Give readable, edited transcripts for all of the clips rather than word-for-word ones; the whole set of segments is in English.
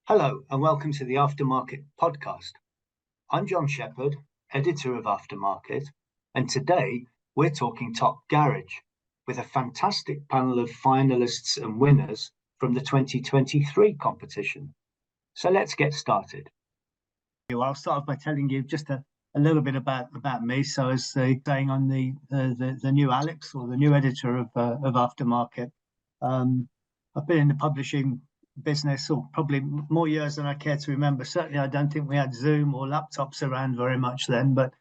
Hello and welcome to the Aftermarket podcast. I'm John Shepherd, editor of Aftermarket, and today we're talking Top Garage with a fantastic panel of finalists and winners from the 2023 competition. So let's get started. I'll start off by telling you just a little bit about me. So as saying on the new Alex, or the new editor of Aftermarket, I've been in the publishing business or probably more years than I care to remember. Certainly I don't think we had Zoom or laptops around very much then, but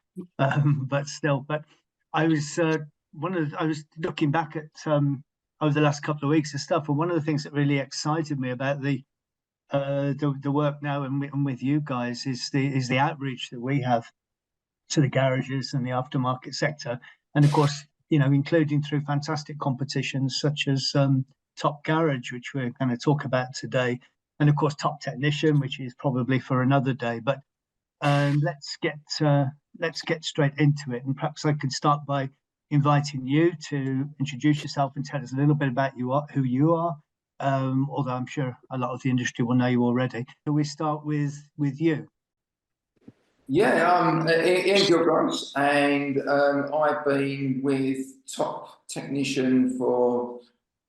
still. But I was I was looking back at over the last couple of weeks of stuff, and one of the things that really excited me about the work now and with you guys is the outreach that we have to the garages and the aftermarket sector, and of course, including through fantastic competitions such as Top Garage, which we're going to talk about today, and of course Top Technician, which is probably for another day. But let's get straight into it, and perhaps I could start by inviting you to introduce yourself and tell us a little bit about who you are. Although I'm sure a lot of the industry will know you already. So we start with you. Yeah, I'm Ian Gilgross, and I've been with Top Technician for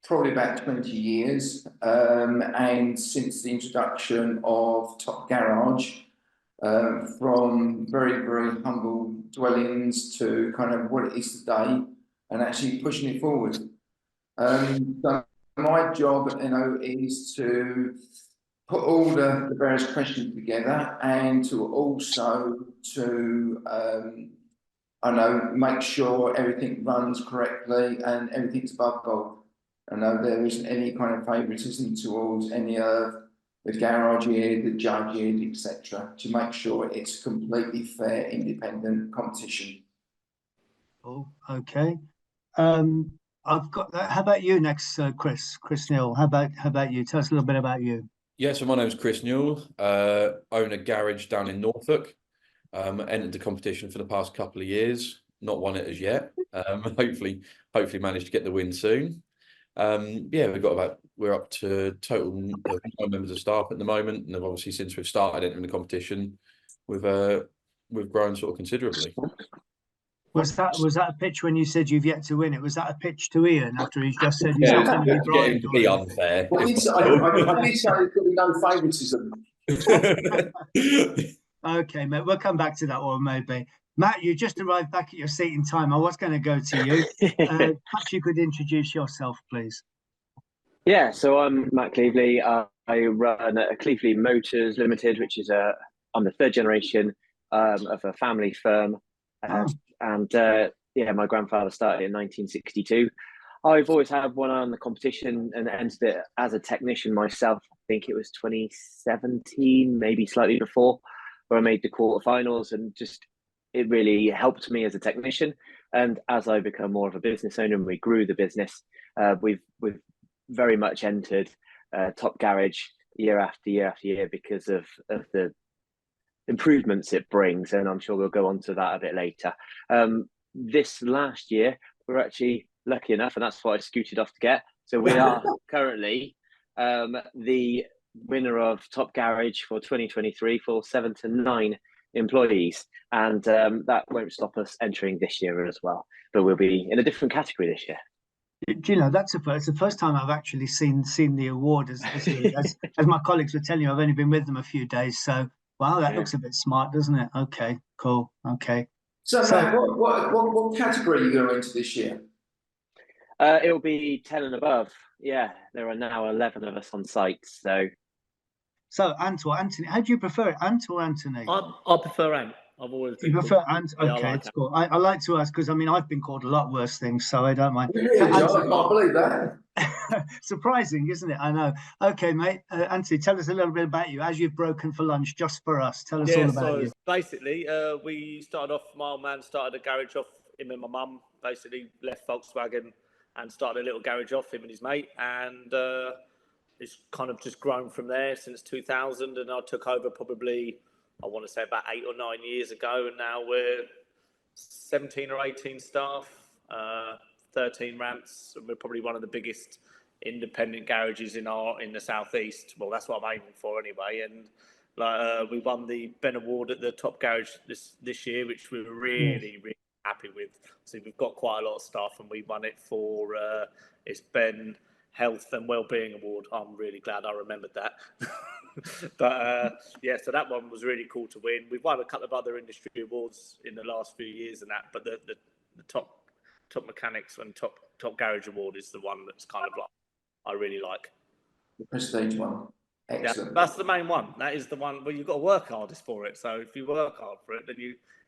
probably about 20 years, and since the introduction of Top Garage, from very, very humble dwellings to kind of what it is today, and actually pushing it forward. So my job, is to put all the various questions together, and to also make sure everything runs correctly and everything's above board. I know there isn't any kind of favouritism towards any of the garage here, the judge here, etc., to make sure it's completely fair, independent competition. Oh, okay. I've got that. How about you next, Chris Newell? How about you? Tell us a little bit about you. Yeah, so my name's Chris Newell. Own a garage down in Norfolk. Entered the competition for the past couple of years. Not won it as yet. Hopefully manage to get the win soon. We're up to total 9 members of staff at the moment, and obviously since we've started entering the competition, we've grown sort of considerably. Was that a pitch when you said you've yet to win it? Was that a pitch to Ian after he's just said he's not going to be bribed? To be unfair. Well, I did say there's going to be no favouritism. Okay, mate, we'll come back to that one maybe. Matt, you just arrived back at your seat in time. I was going to go to you. Perhaps you could introduce yourself, please. Yeah, so I'm Matt Cleevely. I run a Cleevely Motors Limited, which is I'm the third generation of a family firm. My grandfather started in 1962. I've always had one eye on the competition and entered it as a technician myself. I think it was 2017, maybe slightly before, where I made the quarterfinals, and just it really helped me as a technician. And as I become more of a business owner and we grew the business, we've very much entered Top Garage year after year after year because of the improvements it brings, and I'm sure we'll go on to that a bit later. This last year, we're actually lucky enough, and that's what I scooted off to get. So we are currently the winner of Top Garage for 2023 for 7 to 9 employees, and that won't stop us entering this year as well. But we'll be in a different category this year. Do you know, it's the first time I've actually seen the award. As my colleagues were telling you, I've only been with them a few days, so wow, that looks a bit smart, doesn't it? Okay, cool. Okay. So Matt, what category are you going into this year? It'll be 10 and above. Yeah, there are now 11 of us on site. So Ant or Anthony, how do you prefer it, Ant or Anthony? I prefer Ant. I've always been. You prefer Ant? Okay, yeah, it's cool. I like to ask because I've been called a lot worse things, so I don't mind. Really, John? I can't believe that. Surprising, isn't it? I know. Okay, mate. Anthony, tell us a little bit about you. As you've broken for lunch, just for us, tell us all about you. Basically, we started off. My old man started a garage off. Him and my mum basically left Volkswagen and started a little garage off, him and his mate, and it's kind of just grown from there since 2000. And I took over probably, I want to say about 8 or 9 years ago, and now we're 17 or 18 staff, 13 ramps, and we're probably one of the biggest independent garages in the southeast. Well, that's what I'm aiming for anyway. And like we won the Ben Award at the Top Garage this year, which we were really happy with. So we've got quite a lot of stuff, and we won it for it's Ben Health and Wellbeing Award. I'm really glad I remembered that. But yeah, so that one was really cool to win. We've won a couple of other industry awards in the last few years and that, but the top mechanics and top garage award is the one that's kind of like I really like. The prestige one. Excellent. Yeah, that's the main one. That is the one where you've got to work hardest for it. So if you work hard for it, then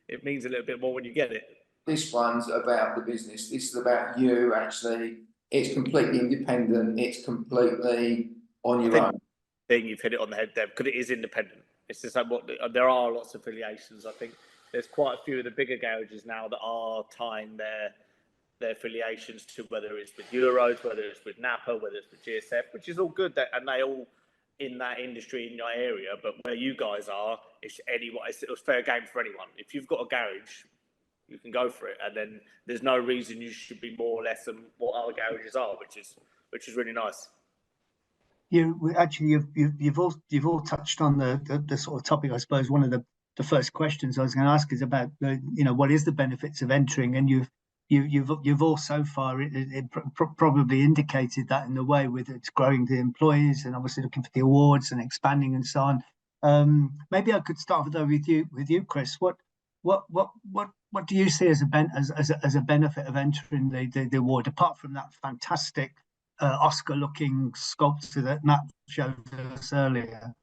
it means a little bit more when you get it. This one's about the business. This is about you, actually. It's completely independent. It's completely on your own. You've hit it on the head there, because it is independent. It's just like there are lots of affiliations. I think there's quite a few of the bigger garages now that are tying their affiliations to, whether it's with Euros, whether it's with Napa, whether it's with GSF, which is all good, and they all in that industry in your area. But where you guys are, it's fair game for anyone. If you've got a garage, you can go for it, and then there's no reason you should be more or less than what other garages are, which is really nice. You've all touched on the sort of topic. I suppose one of the first questions I was going to ask is about what is the benefits of entering, and you've all so far probably indicated that in the way with it's growing the employees and obviously looking for the awards and expanding and so on. Maybe I could start with you, Chris. What do you see as a benefit of entering the award, apart from that fantastic Oscar-looking sculpture that Matt showed us earlier?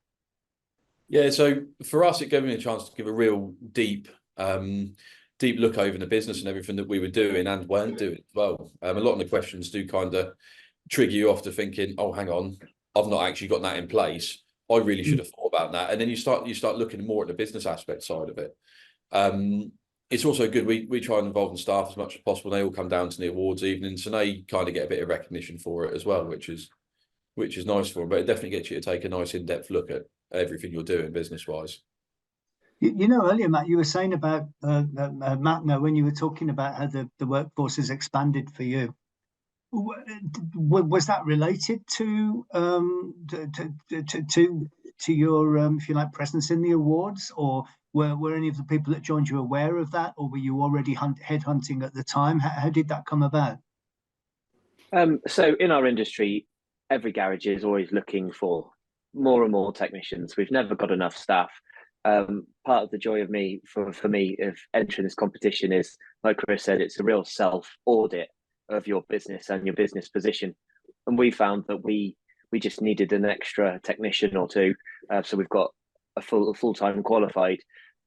Yeah, so for us, it gave me a chance to give a real deep look over the business and everything that we were doing and weren't doing as well. A lot of the questions do kind of trigger you off to thinking, oh, hang on, I've not actually got that in place. I really should have thought about that. And then you start looking more at the business aspect side of it. It's also good. We try and involve the staff as much as possible. They all come down to the awards evening, so they kind of get a bit of recognition for it as well, which is nice for them. But it definitely gets you to take a nice in-depth look at everything you're doing business-wise. Earlier, Matt, you were saying about Matt, when you were talking about how the workforce has expanded for you. Was that related to your if you like presence in the awards, or were any of the people that joined you aware of that, or were you already headhunting at the time? How did that come about? So in our industry, every garage is always looking for more and more technicians. We've never got enough staff. Part of the joy of for me of entering this competition is, like Chris said, it's a real self-audit of your business and your business position. And we found that we just needed an extra technician or two. So we've got a full-time qualified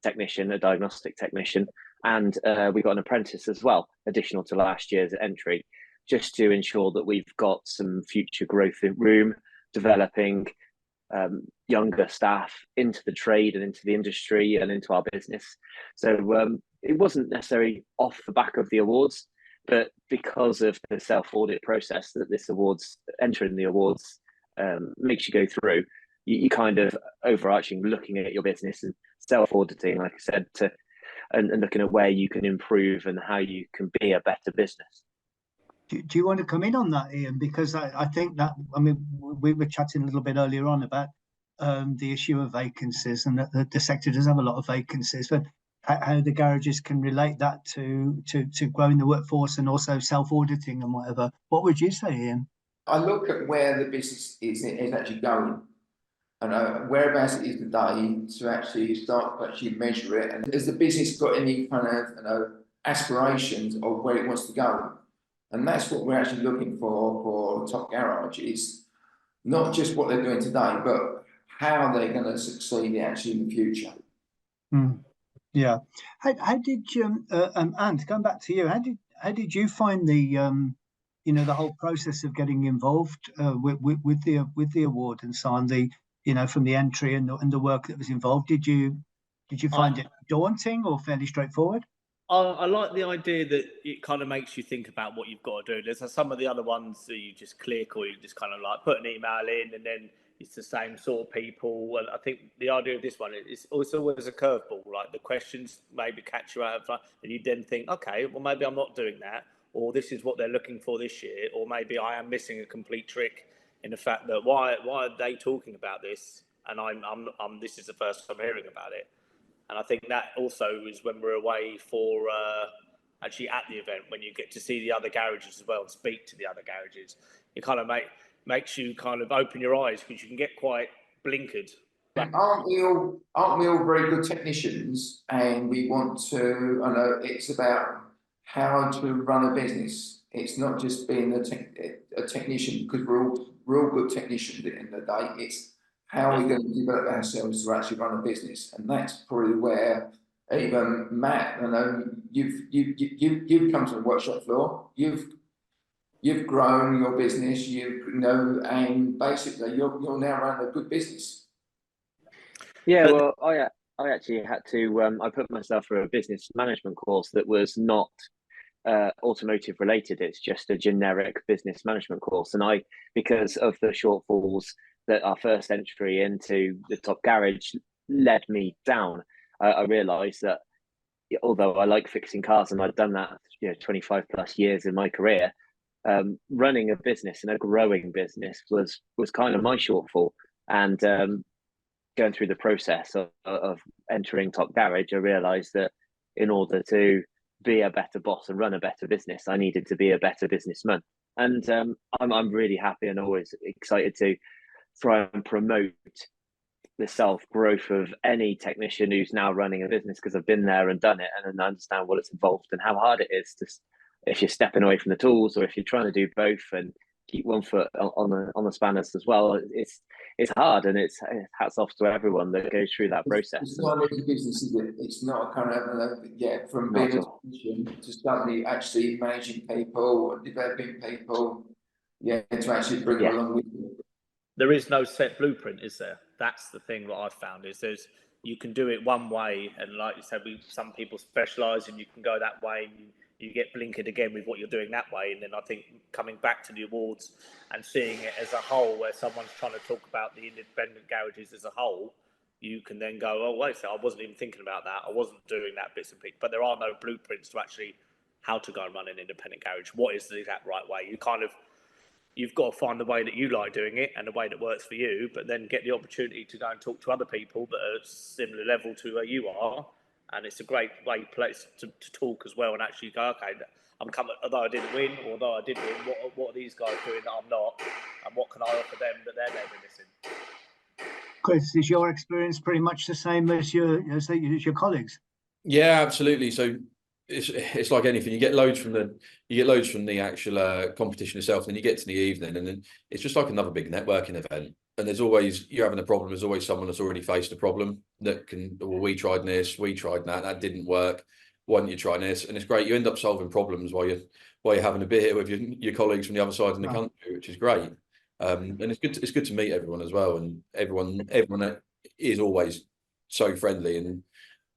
technician, a diagnostic technician, and we got an apprentice as well, additional to last year's entry, just to ensure that we've got some future growth in room, developing younger staff into the trade and into the industry and into our business. So it wasn't necessarily off the back of the awards, but because of the self-audit process that this entering the awards makes you go through, you kind of overarching looking at your business and self-auditing, like I said, and looking at where you can improve and how you can be a better business. Do you want to come in on that, Ian? Because I think that, we were chatting a little bit earlier on about the issue of vacancies, and that the sector does have a lot of vacancies, but how the garages can relate that to growing the workforce and also self-auditing and whatever. What would you say, Ian? I look at where the business is actually going, and whereabouts it is today, to actually start to actually measure it. And has the business got any kind of aspirations of where it wants to go? And that's what we're actually looking for Top Garage, is not just what they're doing today, but how they're going to succeed actually in the future. Yeah. How did you, and going back to you, how did you find the the whole process of getting involved with the award and so on, from the entry and the work that was involved? Did you find it daunting or fairly straightforward? I like the idea that it kind of makes you think about what you've got to do. There's some of the other ones that you just click, or you just kind of like put an email in and then it's the same sort of people. And I think the idea of this one is it's always a curveball. Like the questions maybe catch you out of, and you then think, okay, well maybe I'm not doing that, or this is what they're looking for this year, or maybe I am missing a complete trick in the fact that why are they talking about this, and I'm this is the first time hearing about it. And I think that also is when we're away for actually at the event, when you get to see the other garages as well and speak to the other garages, it kind of makes you kind of open your eyes, because you can get quite blinkered. Aren't we all very good technicians? And we want to, I know it's about how to run a business. It's not just being a technician, because we're all good technicians at the end of the day. It's how are we going to develop ourselves to actually run a business, and that's probably where even Matt, I know you've come to the workshop floor. You've grown your business, and basically you're now running a good business. Yeah, well, I actually had to I put myself through a business management course that was not automotive related. It's just a generic business management course, and because of the shortfalls that our first entry into the top garage led me down, I realised that although I like fixing cars and I'd done that 25 plus years in my career, running a business and a growing business was kind of my shortfall. And going through the process of entering Top Garage, I realised that in order to be a better boss and run a better business, I needed to be a better businessman. And I'm really happy and always excited to try and promote the self-growth of any technician who's now running a business, because I've been there and done it, and I understand what it's involved and how hard it is to, if you're stepping away from the tools or if you're trying to do both and keep one foot on the spanners as well. It's hard, and it's hats off to everyone that goes through that process. It's not a business, is it? It's not a kind of from being a technician to suddenly actually managing people, developing people, to actually bring them along with you. There is no set blueprint, is there? That's the thing that I've found, is you can do it one way, and like you said, some people specialise and you can go that way, and you get blinkered again with what you're doing that way. And then I think coming back to the awards and seeing it as a whole, where someone's trying to talk about the independent garages as a whole, you can then go, oh wait, so I wasn't even thinking about that, I wasn't doing that bits and pieces. But there are no blueprints to actually how to go and run an independent garage. What is the exact right way? You've got to find the way that you like doing it and the way that works for you, but then get the opportunity to go and talk to other people that are similar level to where you are. And it's a great place to talk as well, and actually go, okay, I'm coming, although I didn't win, or although I did win, what are these guys doing that I'm not, and what can I offer them that they're never missing? Chris, is your experience pretty much the same as your colleagues? Yeah, absolutely. So it's like anything. You get loads from the actual competition itself, and then you get to the evening, and then it's just like another big networking event. And you're having a problem. There's always someone that's already faced a problem that can. Well, we tried this, we tried that didn't work. Why don't you try this? And it's great. You end up solving problems while you're having a beer with your colleagues from the other side of the country, which is great. And it's good to meet everyone as well. And everyone is always so friendly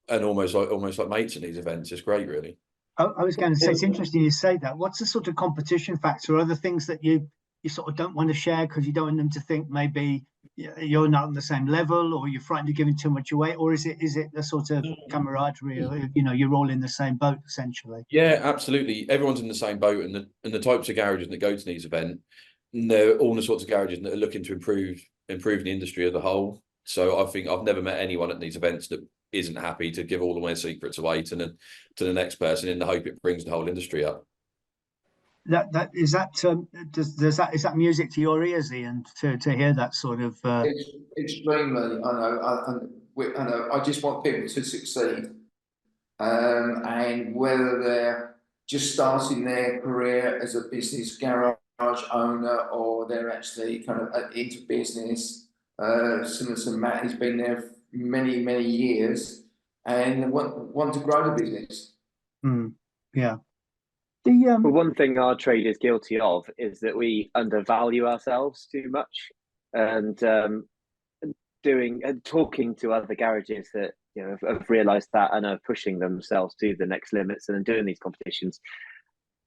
and almost like mates at these events. It's great, really. I was going to say, it's interesting you say that. What's the sort of competition factor? Other things that you sort of don't want to share because you don't want them to think maybe you're not on the same level, or you're frightened of giving too much away, or is it a sort of camaraderie, or, you're all in the same boat essentially? Yeah, absolutely. Everyone's in the same boat, and the types of garages that go to these events, they're all the sorts of garages that are looking to improve the industry as a whole. So I think I've never met anyone at these events that isn't happy to give all of their secrets away to the next person in the hope it brings the whole industry up. Is that music to your ears, Ian, to hear that sort of? Extremely. I know. I just want people to succeed, and whether they're just starting their career as a business garage owner, or they're actually kind of into business. Similar to Matt, he's been there many years and want to grow the business. Yeah. Well, one thing our trade is guilty of is that we undervalue ourselves too much, and talking to other garages that have realised that and are pushing themselves to the next limits and doing these competitions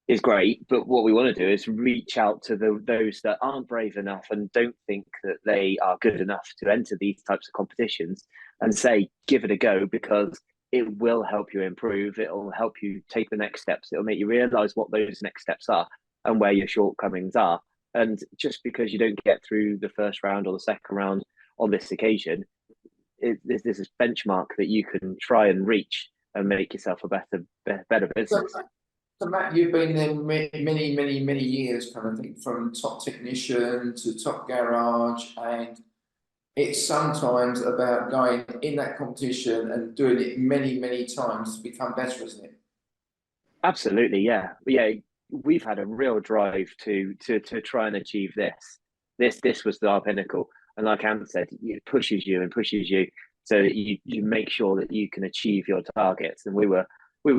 is great. But what we want to do is reach out to those that aren't brave enough and don't think that they are good enough to enter these types of competitions, and say, give it a go, because it will help you improve. It'll help you take the next steps. It'll make you realize what those next steps are and where your shortcomings are. And just because you don't get through the first round or the second round on this occasion, there's this benchmark that you can try and reach and make yourself a better business. So Matt, you've been there many years, kind of thing, from top technician to top garage, and it's sometimes about going in that competition and doing it many times to become better, isn't it? Absolutely, yeah. We've had a real drive to try and achieve this. This was our pinnacle, and like Anne said, it pushes you so that you make sure that you can achieve your targets. And we were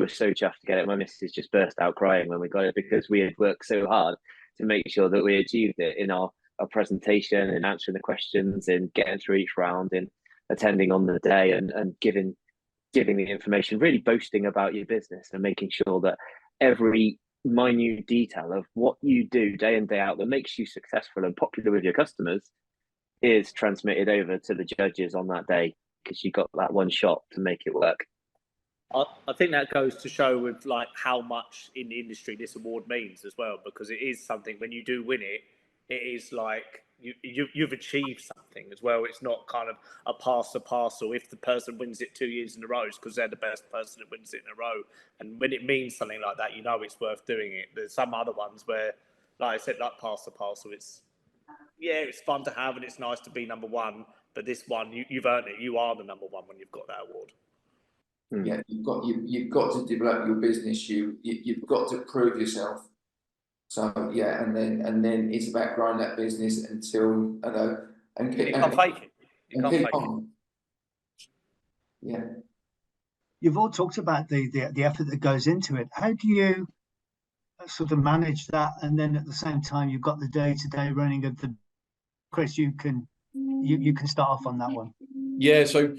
so chuffed to get it. My missus just burst out crying when we got it, because we had worked so hard to make sure that we achieved it in our presentation and answering the questions and getting through each round and attending on the day and giving the information, really boasting about your business and making sure that every minute detail of what you do day in, day out that makes you successful and popular with your customers is transmitted over to the judges on that day, because you got that one shot to make it work. I think that goes to show with like how much in the industry this award means as well, because it is something, when you do win it, it is like you've achieved something as well. It's not kind of a pass or parcel. If the person wins it 2 years in a row, it's because they're the best person that wins it in a row. And when it means something like that, you know it's worth doing it. There's some other ones where, like I said, like pass or parcel, it's fun to have and it's nice to be number one. But this one, you've earned it. You are the number one when you've got that award. Yeah, you've got to develop your business. You've got to prove yourself. So yeah, and then it's about growing that business until and you can't fake it. You can't fake it. Yeah. You've all talked about the effort that goes into it. How do you sort of manage that, and then at the same time you've got the day-to-day running of the? Chris, you can start off on that one. Yeah, so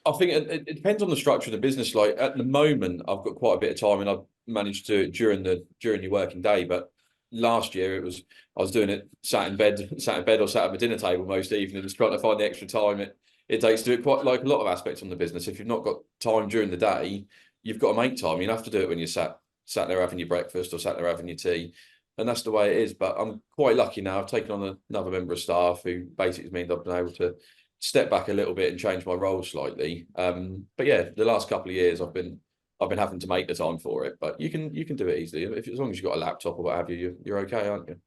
I think it depends on the structure of the business. Like at the moment, I've got quite a bit of time, and I've managed to during your working day. But last year, I was doing it sat in bed or sat at my dinner table most evenings, trying to find the extra time it takes to do it. Quite like a lot of aspects on the business. If you've not got time during the day, you've got to make time. You have to do it when you're sat there having your breakfast or sat there having your tea, and that's the way it is. But I'm quite lucky now. I've taken on another member of staff who basically means I've been able to step back a little bit and change my role slightly. But yeah, the last couple of years I've been having to make the time for it. But you can do it easily as long as you've got a laptop or what have you. You're okay, aren't you?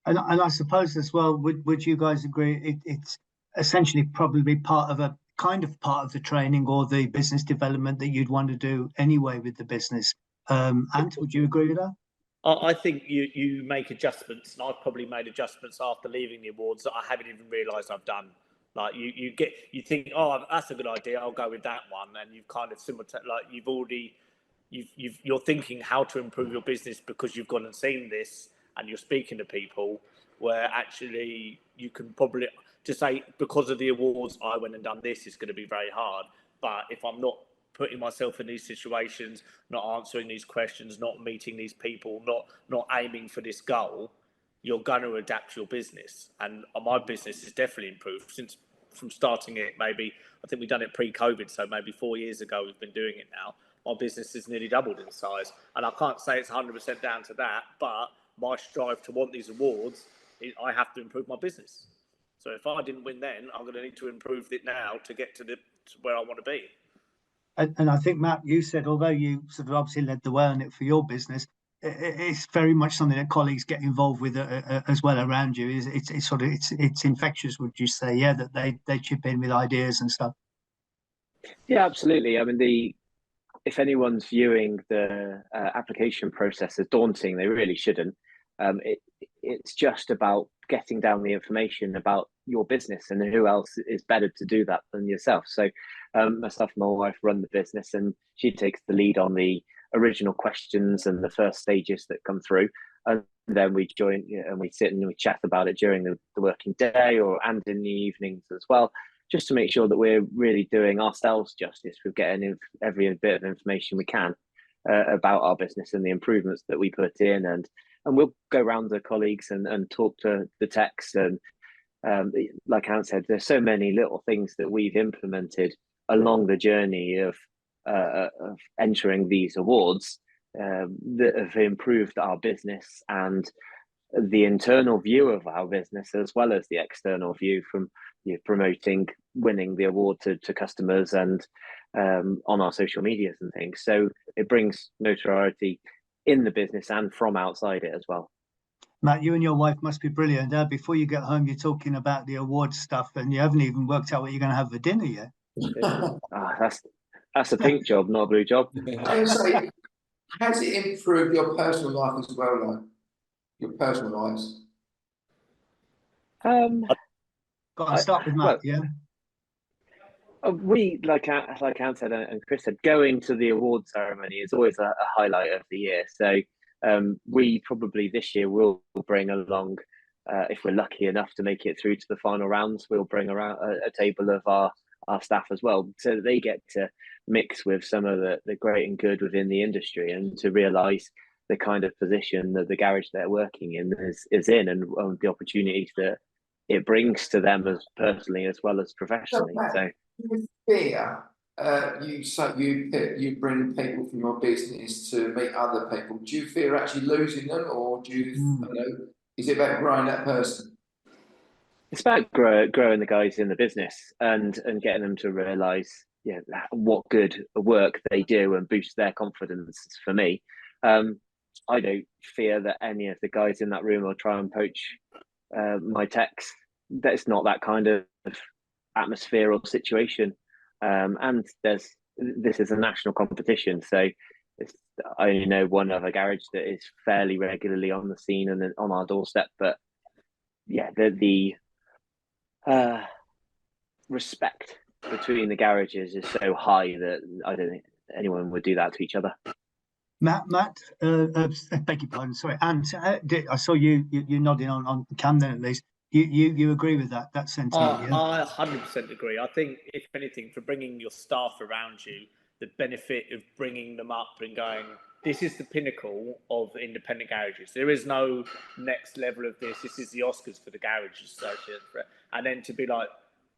And I suppose as well, would you guys agree? It's essentially probably part of the training or the business development that you'd want to do anyway with the business. Ant, would you agree with that? I think you make adjustments, and I've probably made adjustments after leaving the awards that I haven't even realised I've done. Like you think, oh, that's a good idea, I'll go with that one, and you've kind of you're thinking how to improve your business because you've gone and seen this and you're speaking to people, where actually you can probably just say, because of the awards I went and done this, it's going to be very hard. But if I'm not putting myself in these situations, not answering these questions, not meeting these people, not aiming for this goal, you're going to adapt your business. And my business has definitely improved since from starting it. Maybe I think we've done it pre-COVID, so maybe 4 years ago we've been doing it now. My business has nearly doubled in size, and I can't say it's 100% down to that, but my strive to want these awards, I have to improve my business. So if I didn't win then, I'm going to need to improve it now to get to where I want to be. And I think, Matt, you said, although you sort of obviously led the way on it for your business, it's very much something that colleagues get involved with as well around you. It's infectious, would you say? Yeah, that they chip in with ideas and stuff. Yeah, absolutely. I mean, if anyone's viewing the application process as daunting, they really shouldn't. It's just about getting down the information about your business, and who else is better to do that than yourself. So myself and my wife run the business, and she takes the lead on the original questions and the first stages that come through. And then we join, and we sit and we chat about it during the working day and in the evenings as well, just to make sure that we're really doing ourselves justice with getting every bit of information we can about our business and the improvements that we put in. And we'll go around the colleagues and talk to the techs. And like Ant said, there's so many little things that we've implemented along the journey of entering these awards that have improved our business and the internal view of our business, as well as the external view from promoting winning the award to customers and on our social medias and things. So it brings notoriety in the business and from outside it as well. Matt, you and your wife must be brilliant. Before you get home, you're talking about the awards stuff, and you haven't even worked out what you're going to have for dinner yet. That's a pink job, not a blue job. I would say, has it improved your personal life as well, like your personal lives? Go on, start with Matt. Yeah. We, like Anne said and Chris said, going to the award ceremony is always a highlight of the year. So we probably this year will bring along, if we're lucky enough to make it through to the final rounds, we'll bring around a table of our staff as well, so that they get to mix with some of the great and good within the industry, and to realise the kind of position that the garage they're working in is in, and the opportunities that it brings to them as personally as well as professionally. So fear, you say you bring people from your business to meet other people. Do you fear actually losing them, or do you, is it about growing that person? It's about growing the guys in the business and getting them to realise what good work they do and boost their confidence. For me, I don't fear that any of the guys in that room will try and poach my techs. That's not that kind of atmosphere or situation. And this is a national competition, so I only know one other garage that is fairly regularly on the scene and on our doorstep. But yeah, the respect between the garages is so high that I don't think anyone would do that to each other. Matt, beg your pardon, sorry, and I saw you nodding on Camden at least. You agree with that sentiment? Yeah? I 100% agree. I think, if anything, for bringing your staff around you, the benefit of bringing them up and going, this is the pinnacle of independent garages. There is no next level of this. This is the Oscars for the garages association. And then to be like,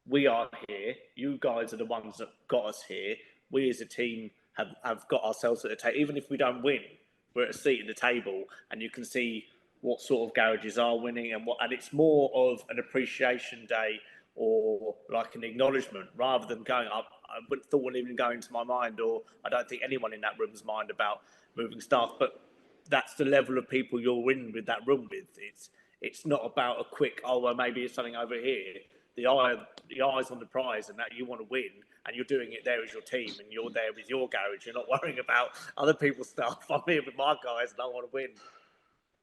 we are here. You guys are the ones that got us here. We as a team have got ourselves at the table. Even if we don't win, we're at a seat at the table, and you can see what sort of garages are winning and it's more of an appreciation day or like an acknowledgement, rather than going up. I wouldn't thought even go into my mind, or I don't think anyone in that room's mind about moving staff. But that's the level of people you're in with that room with. It's not about a quick, well, maybe it's something over here. The eyes on the prize, and that you want to win, and you're doing it there as your team, and you're there with your garage. You're not worrying about other people's stuff. I'm here with my guys, and I want to win.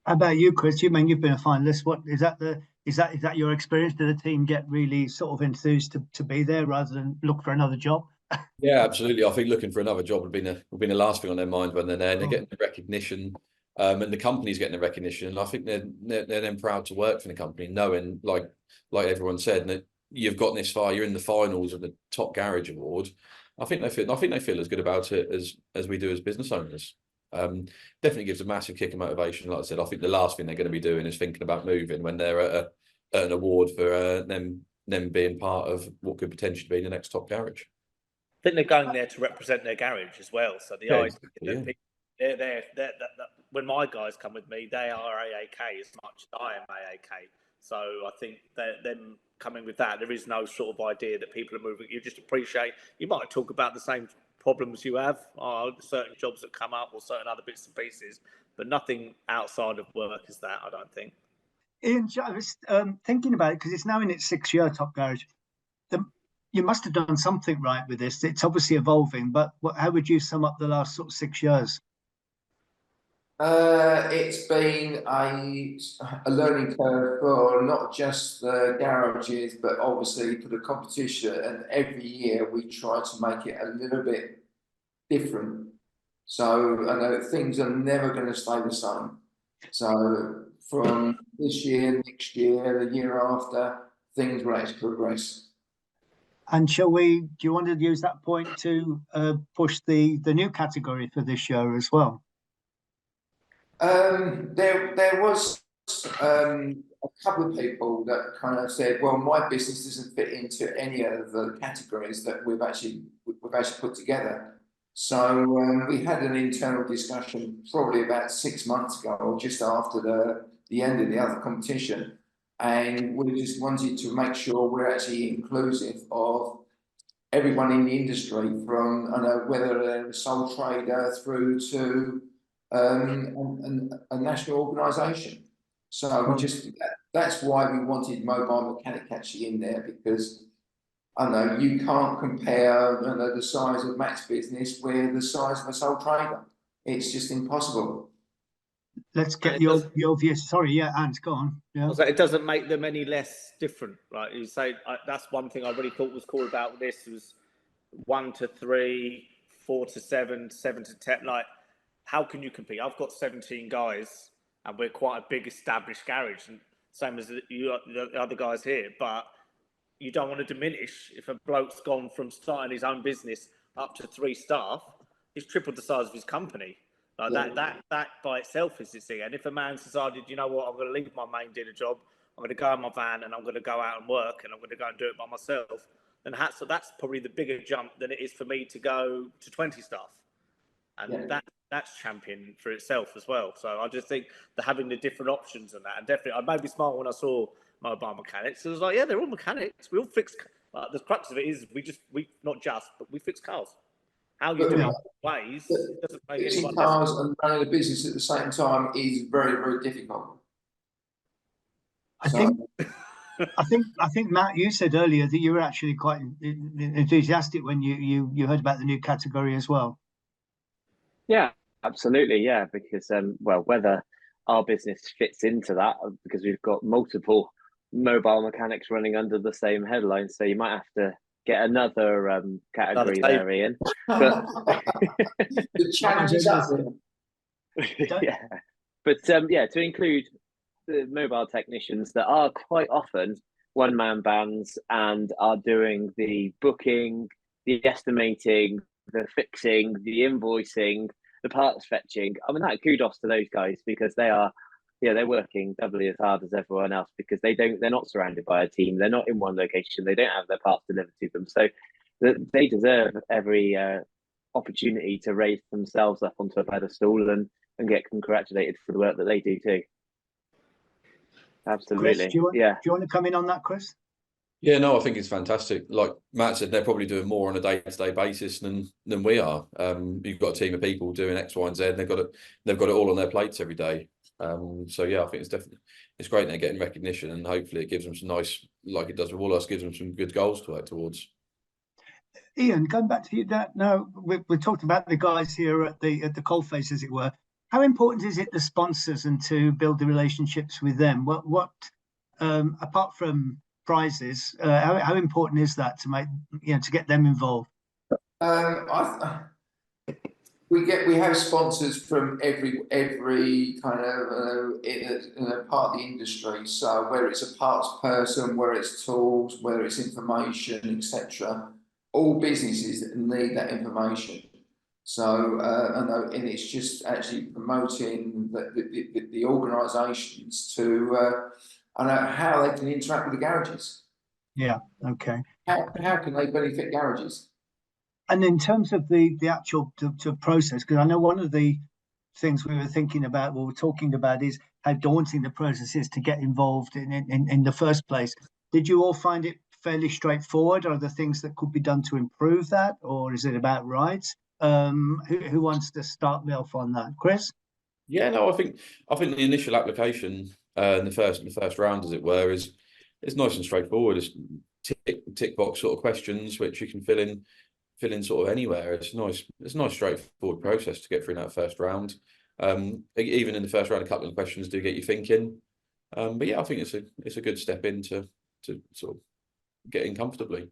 How about you, Chris? You've been a finalist. What is that? Is that your experience? Did the team get really sort of enthused to be there rather than look for another job? Yeah, absolutely. I think looking for another job would be the last thing on their mind when they're there. And they're getting the recognition, and the company's getting the recognition. And I think they're then proud to work for the company, knowing, like everyone said, that you've gotten this far. You're in the finals of the Top Garage Award. I think they feel as good about it as we do as business owners. Definitely gives a massive kick of motivation. Like I said, I think the last thing they're going to be doing is thinking about moving when they're at an award for them being part of what could potentially be the next top garage. I think they're going there to represent their garage as well. So the idea that people, they're there. When my guys come with me, they are AAK as much as I am AAK. So I think that them coming with that, there is no sort of idea that people are moving. You just appreciate. You might talk about the same problems you have, certain jobs that come up or certain other bits and pieces, but nothing outside of work is that, I don't think. Ian, I was thinking about it, because it's now in its 6th year, Top Garage. You must have done something right with this. It's obviously evolving, but how would you sum up the last sort of 6 years? It's been a learning curve for not just the garages, but obviously for the competition. And every year we try to make it a little bit different. So I know things are never going to stay the same. So from this year, next year, the year after, things will actually progress. And do you want to use that point to push the new category for this year as well? There was a couple of people that kind of said, well, my business doesn't fit into any of the categories that we've actually put together. So we had an internal discussion probably about 6 months ago, or just after the end of the other competition, and we just wanted to make sure we're actually inclusive of everyone in the industry, from whether they're a sole trader through to a national organisation. So that's why we wanted mobile mechanic actually in there, because I know you can't compare the size of Matt's business with the size of a sole trader. It's just impossible. Let's get your view. Sorry, yeah, Ant, go on. Yeah. So it doesn't make them any less different, right? You say that's one thing I really thought was cool about this was 1 to 3, 4 to 7, 7 to 10. Like, how can you compete? I've got 17 guys, and we're quite a big established garage, and same as the other guys here. But you don't want to diminish if a bloke's gone from starting his own business up to 3 staff. He's tripled the size of his company. Like that by itself is the thing. And if a man's decided, you know what, I'm going to leave my main dealer job, I'm going to go in my van and I'm going to go out and work and I'm going to go and do it by myself, then that's probably the bigger jump than it is for me to go to 20 staff. And that's champion for itself as well. So I just think that having the different options and that, and definitely I made me smile when I saw mobile mechanics. It was like, yeah, they're all mechanics. We all fix. The crux of it is we not just, but we fix cars. How you do it ways doesn't make fixing cars and running a business at the same time is very, very difficult. I think Matt, you said earlier that you were actually quite enthusiastic when you heard about the new category as well. Yeah, absolutely. Yeah, because whether our business fits into that, because we've got multiple mobile mechanics running under the same headline, so you might have to get another category there, Ian. But the challenge is up there. Yeah, but to include the mobile technicians that are quite often one-man bands and are doing the booking, the estimating, the fixing, the invoicing, the parts fetching. I mean, that kudos to those guys, because they're working doubly as hard as everyone else, because they're not surrounded by a team. They're not in one location. They don't have their parts delivered to them. So they deserve every opportunity to raise themselves up onto a pedestal and get congratulated for the work that they do too. Absolutely. Chris, do you want to come in on that, Chris? Yeah, no, I think it's fantastic. Like Matt said, they're probably doing more on a day-to-day basis than we are. You've got a team of people doing X, Y, and Z, and they've got it all on their plates every day. So yeah, I think it's great they're getting recognition, and hopefully it gives them some nice, like it does with all us, gives them some good goals to work towards. Ian, going back to you, that now we're talking about the guys here at the coalface, as it were. How important is it the sponsors and to build the relationships with them? What apart from prizes, how important is that to make to get them involved? We have sponsors from every kind of part of the industry. So whether it's a parts person, whether it's tools, whether it's information, etc., all businesses need that information. So and it's just actually promoting the organisations to how they can interact with the garages. Yeah. Okay. How can they benefit garages? And in terms of the actual process, because I know one of the things we were talking about is how daunting the process is to get involved in the first place. Did you all find it fairly straightforward? Are there things that could be done to improve that, or is it about rights? Who wants to start me off on that, Chris? Yeah, no, I think the initial application in the first round, as it were, is nice and straightforward. It's tick box sort of questions which you can fill in sort of anywhere. It's a nice straightforward process to get through that first round. Even in the first round, a couple of questions do get you thinking. But yeah, I think it's a good step into sort of getting comfortably.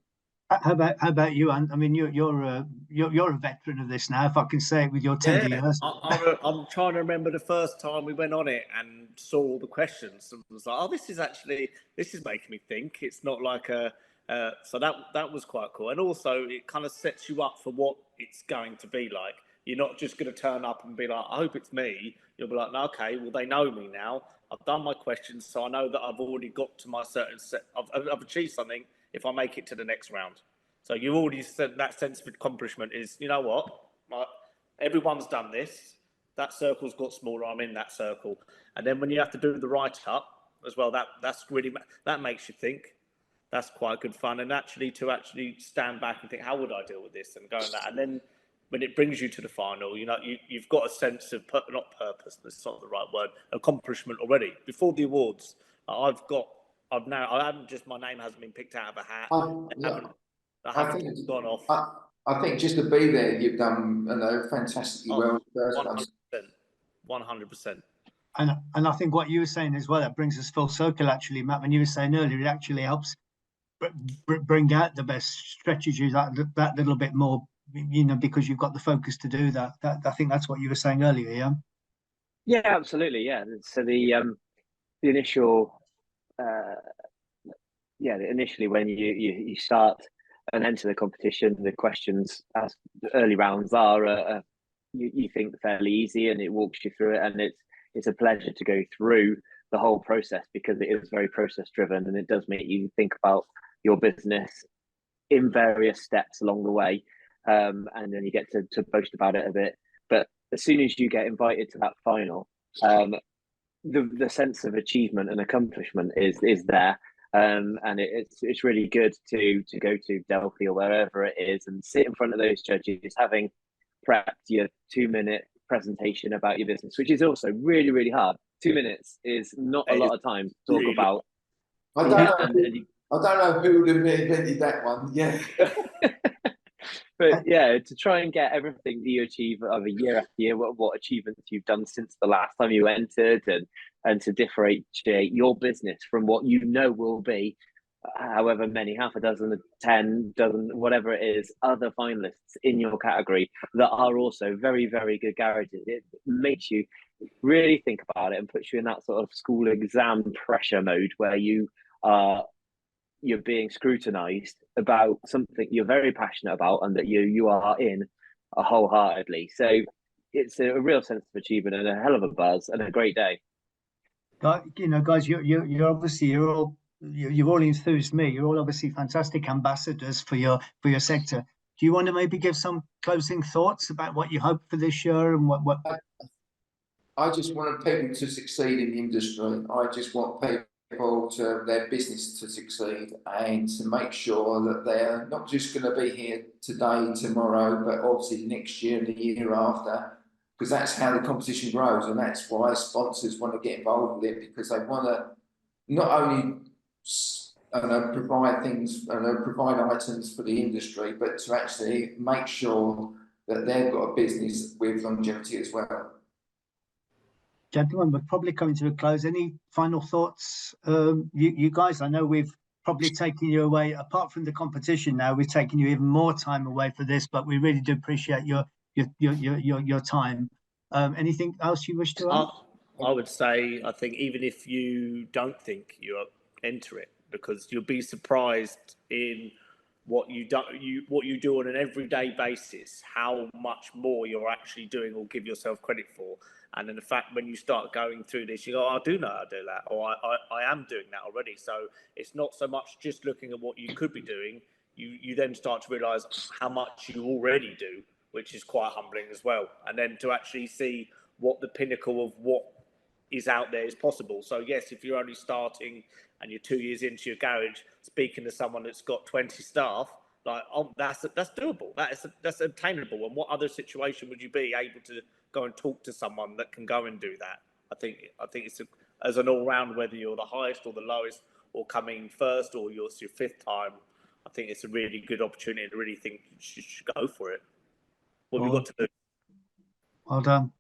How about you, Ant? I mean, you're a veteran of this now, if I can say it with your tender years. I'm trying to remember the first time we went on it and saw all the questions and was like, oh, this is making me think. It's not like so that was quite cool. And also it kind of sets you up for what it's going to be like. You're not just going to turn up and be like, I hope it's me. You'll be like, no, okay, well, they know me now. I've done my questions, so I know that I've already got to my certain set. I've achieved something if I make it to the next round. So you already said that sense of accomplishment is, you know what? Everyone's done this. That circle's got smaller. I'm in that circle. And then when you have to do the write-up as well, that makes you think. That's quite good fun. And actually to stand back and think, how would I deal with this, and go on that. And then when it brings you to the final, you've got a sense of not purpose. That's not the right word. Accomplishment already before the awards. My name hasn't been picked out of a hat. I haven't gone off. I think just to be there, you've done fantastically well. 100%. And I think what you were saying as well, that brings us full circle, actually, Matt, when you were saying earlier, it actually helps bring out the best, stretches you that little bit more, because you've got the focus to do that. I think that's what you were saying earlier, yeah? Yeah, absolutely, yeah. So the initial, initially when you start and enter the competition, the questions as early rounds are, you think fairly easy, and it walks you through it, and it's a pleasure to go through the whole process, because it is very process driven, and it does make you think about your business in various steps along the way, and then you get to boast about it a bit. But as soon as you get invited to that final, the sense of achievement and accomplishment is there. And it's really good to go to Delphi or wherever it is and sit in front of those judges, having prepped your 2-minute presentation about your business, which is also really, really hard. 2 minutes is not a lot of time to talk about. I don't know who would have invented that one. Yeah. But yeah, to try and get everything that you achieve over year after year, what achievements you've done since the last time you entered, and to differentiate your business from what will be however many, half a dozen, 10 dozen, whatever it is, other finalists in your category that are also very, very good garages. It makes you really think about it and puts you in that sort of school exam pressure mode where you're being scrutinized about something you're very passionate about and that you are in wholeheartedly. So it's a real sense of achievement and a hell of a buzz and a great day. Guys, you're obviously you've all enthused me. You're all obviously fantastic ambassadors for your sector. Do you want to maybe give some closing thoughts about what you hope for this year and what? I just want people to succeed in the industry. I just want people to their business to succeed, and to make sure that they're not just going to be here today, tomorrow, but obviously next year and the year after, because that's how the competition grows, and that's why sponsors want to get involved with it, because they want to not only provide things and provide items for the industry, but to actually make sure that they've got a business with longevity as well. Gentlemen, we're probably coming to a close. Any final thoughts? You guys, I know we've probably taken you away, apart from the competition now, we've taken you even more time away for this, but we really do appreciate your time. Anything else you wish to add? I would say, I think even if you don't think you enter it, because you'll be surprised in what you do on an everyday basis, how much more you're actually doing or give yourself credit for. And in fact, when you start going through this, you go, I do know how to do that, or I am doing that already. So it's not so much just looking at what you could be doing. You then start to realise how much you already do, which is quite humbling as well. And then to actually see what the pinnacle of what is out there is possible. So yes, if you're only starting and you're 2 years into your garage, speaking to someone that's got 20 staff, like, oh, that's doable. That's obtainable. And what other situation would you be able to go and talk to someone that can go and do that? I think it's as an all round, whether you're the highest or the lowest, or coming first, or it's your fifth time. I think it's a really good opportunity to really think you should go for it. What have you got to do? Well done.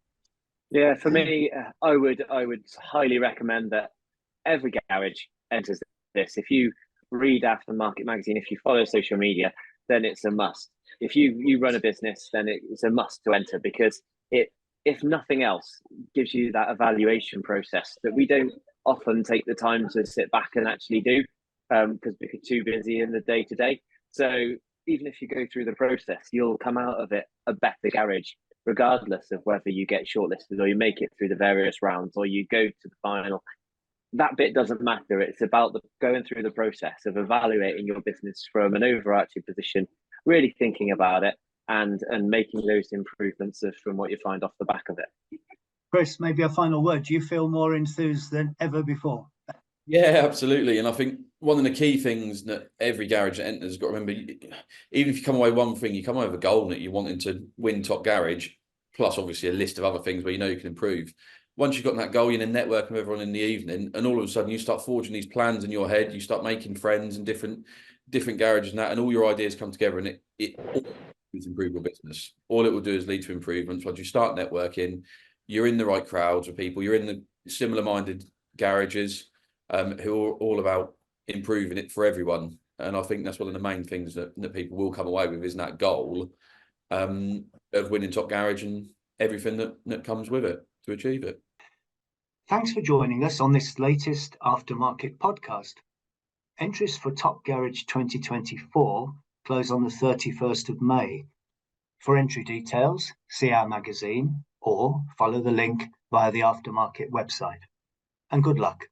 Yeah, for me, I would highly recommend that every garage enters this. If you read Aftermarket magazine, if you follow social media, then it's a must. If you run a business, then it's a must to enter, because it, if nothing else, gives you that evaluation process that we don't often take the time to sit back and actually do, because we're too busy in the day to day. So even if you go through the process, you'll come out of it a better garage. regardless of whether you get shortlisted or you make it through the various rounds or you go to the final. That bit doesn't matter. It's about going through the process of evaluating your business from an overarching position, really thinking about it and making those improvements from what you find off the back of it. Chris, maybe a final word. Do you feel more enthused than ever before? Yeah, absolutely. And I think one of the key things that every garage that enters has got to remember, even if you come away one thing, you come away with a goal that you're wanting to win top garage, plus obviously a list of other things where you know you can improve. Once you've got that goal, you're in networking with everyone in the evening, and all of a sudden you start forging these plans in your head. You start making friends in different garages and that, and all your ideas come together, and it improve your business. All it will do is lead to improvements. Once you start networking, you're in the right crowds of people. You're in the similar-minded garages who are all about improving it for everyone. And I think that's one of the main things that people will come away with, is that goal of winning top garage and everything that comes with it to achieve it. Thanks for joining us on this latest Aftermarket podcast. Entries for Top Garage 2024 close on the 31st of May. For entry details, see our magazine or follow the link via the Aftermarket website. And good luck.